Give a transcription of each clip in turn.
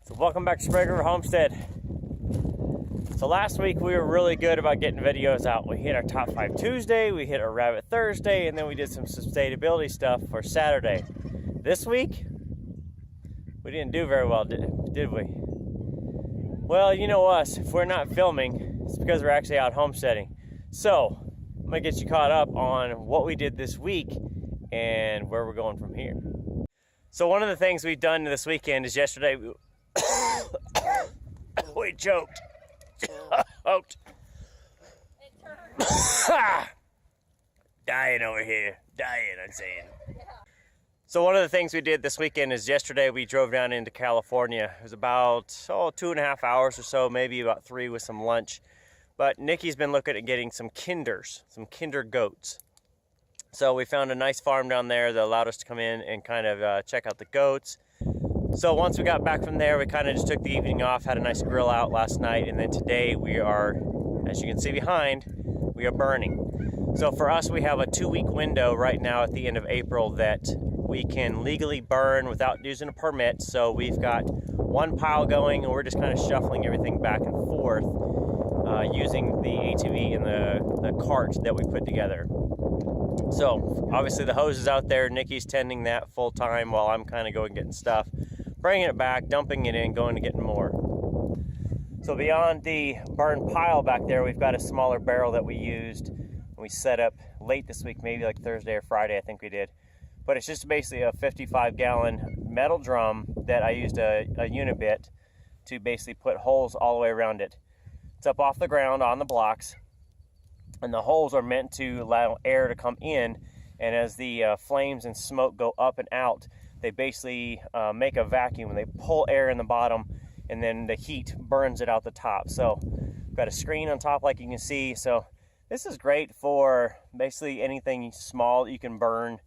So welcome back to Sprague Homestead. So last week we were really good about getting videos out. We hit our top 5 Tuesday, we hit our rabbit Thursday, and then we did some sustainability stuff for Saturday. This week, we didn't do very well, did we? Well, you know us, if we're not filming, it's because we're actually out homesteading. So, I'm gonna get you caught up on what we did this week and where we're going from here. So one of the things we've done this weekend is yesterday, we choked. Dying over here. Dying, I'm saying. So one of the things we did this weekend is yesterday we drove down into California. It was about 2.5 hours or so, maybe about 3 with some lunch. But Nikki's been looking at getting some kinder goats. So we found a nice farm down there that allowed us to come in and kind of check out the goats. So once we got back from there, we kind of just took the evening off, had a nice grill out last night, and then today we are, as you can see behind, we are burning. So for us, we have a 2-week window right now at the end of April that we can legally burn without using a permit. So we've got one pile going, and we're just kind of shuffling everything back and forth using the ATV and the cart that we put together. So obviously the hose is out there. Nikki's tending that full time while I'm kind of going getting stuff, bringing it back, dumping it in, going to getting more. So beyond the burn pile back there, we've got a smaller barrel that we used. We set up late this week, maybe like Thursday or Friday, I think we did. But it's just basically a 55-gallon metal drum that I used a unibit to basically put holes all the way around it. It's up off the ground on the blocks, and the holes are meant to allow air to come in, and as the flames and smoke go up and out, they basically make a vacuum, and they pull air in the bottom, and then the heat burns it out the top. So we've got a screen on top like you can see. So this is great for basically anything small you can burn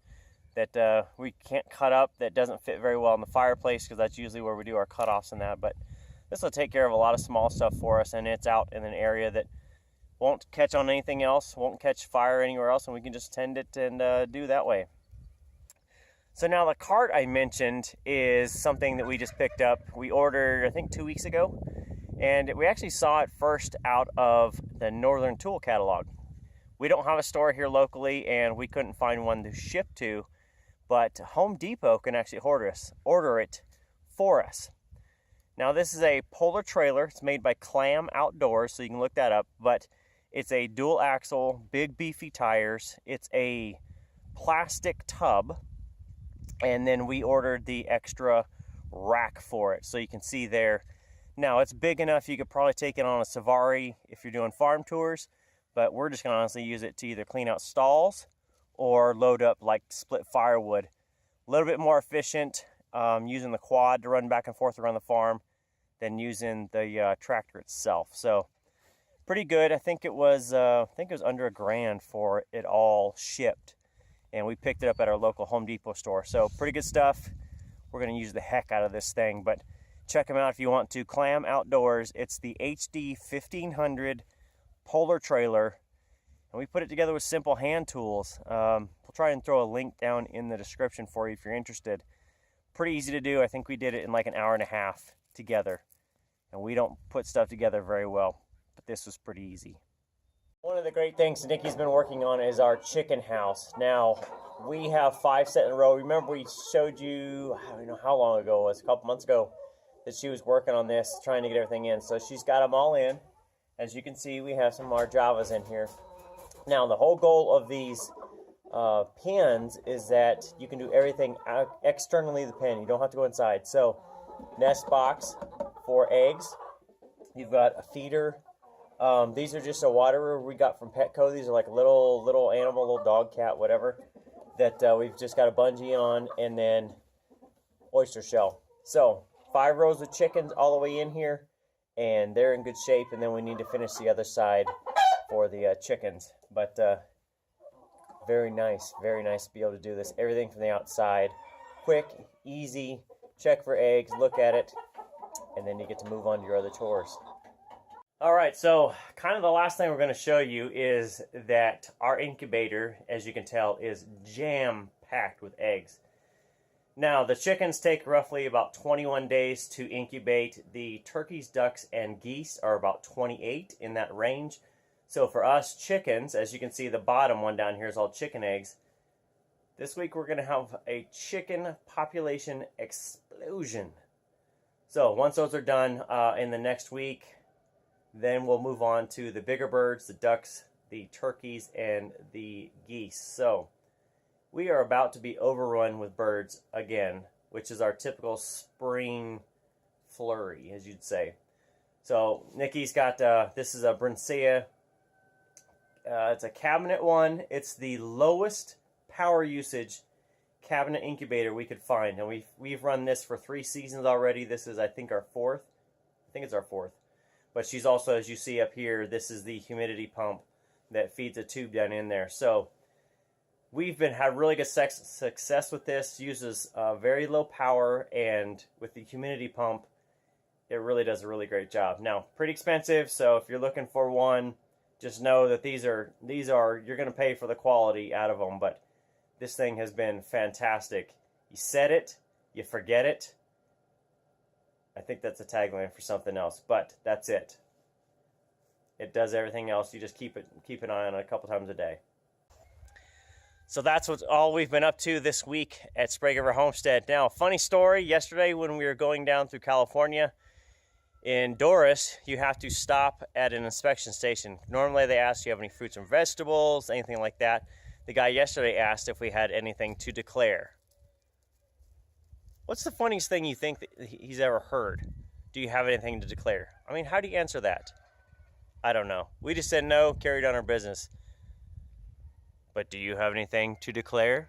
that we can't cut up, that doesn't fit very well in the fireplace, because that's usually where we do our cutoffs and that. But this will take care of a lot of small stuff for us, and it's out in an area that won't catch on anything else, won't catch fire anywhere else, and we can just tend it and do that way. So now the cart I mentioned is something that we just picked up. We ordered, I think, 2 weeks ago, and we actually saw it first out of the Northern Tool catalog. We don't have a store here locally, and we couldn't find one to ship to, but Home Depot can actually order it for us. Now this is a Polar trailer. It's made by Clam Outdoors, so you can look that up, but it's a dual axle, big beefy tires. It's a plastic tub, and then we ordered the extra rack for it, so you can see there. Now it's big enough you could probably take it on a safari if you're doing farm tours, but we're just gonna honestly use it to either clean out stalls or load up like split firewood. A little bit more efficient using the quad to run back and forth around the farm than using the tractor itself. So pretty good. I think it was under $1,000 for it all shipped, and we picked it up at our local Home Depot store. So pretty good stuff. We're going to use the heck out of this thing, but check them out if you want to. Clam Outdoors. It's the HD 1500 Polar trailer, and we put it together with simple hand tools. We'll try and throw a link down in the description for you if you're interested. Pretty easy to do. I think we did it in like an hour and a half together, and we don't put stuff together very well, but this was pretty easy. One of the great things Nikki's been working on is our chicken house. Now, we have 5 set in a row. Remember we showed you, I don't know how long ago it was, a couple months ago, that she was working on this, trying to get everything in. So she's got them all in. As you can see, we have some of our Javas in here. Now, the whole goal of these pens is that you can do everything externally the pen. You don't have to go inside. So, nest box for eggs. You've got a feeder. These are just a waterer we got from Petco. These are like a little animal, little dog, cat, whatever, that we've just got a bungee on, and then oyster shell. So 5 rows of chickens all the way in here, and they're in good shape, and then we need to finish the other side for the chickens. But very nice to be able to do this. Everything from the outside, quick, easy, check for eggs, look at it, and then you get to move on to your other chores. All right, so kind of the last thing we're going to show you is that our incubator, as you can tell, is jam-packed with eggs. Now, the chickens take roughly about 21 days to incubate. The turkeys, ducks, and geese are about 28, in that range. So for us chickens, as you can see, the bottom one down here is all chicken eggs. This week we're going to have a chicken population explosion. So once those are done in the next week, then we'll move on to the bigger birds, the ducks, the turkeys, and the geese. So we are about to be overrun with birds again, which is our typical spring flurry, as you'd say. So Nikki's got, this is a Brinsea. It's a cabinet one. It's the lowest power usage cabinet incubator we could find. And we've run this for 3 seasons already. This is, I think, our 4th. I think it's our 4th. But she's also, as you see up here, this is the humidity pump that feeds a tube down in there. So we've had really good success with this. Uses very low power, and with the humidity pump, it really does a really great job. Now, pretty expensive, so if you're looking for one, just know that these are you're going to pay for the quality out of them. But this thing has been fantastic. You set it, you forget it. I think that's a tagline for something else, but that's it. It does everything else. You just keep an eye on it a couple times a day. So that's all we've been up to this week at Sprague Homestead. Now, a funny story. Yesterday when we were going down through California, in Doris, you have to stop at an inspection station. Normally they ask, do you have any fruits and vegetables, anything like that. The guy yesterday asked if we had anything to declare. What's the funniest thing you think that he's ever heard? Do you have anything to declare? I mean, how do you answer that? I don't know. We just said no, carried on our business. But do you have anything to declare?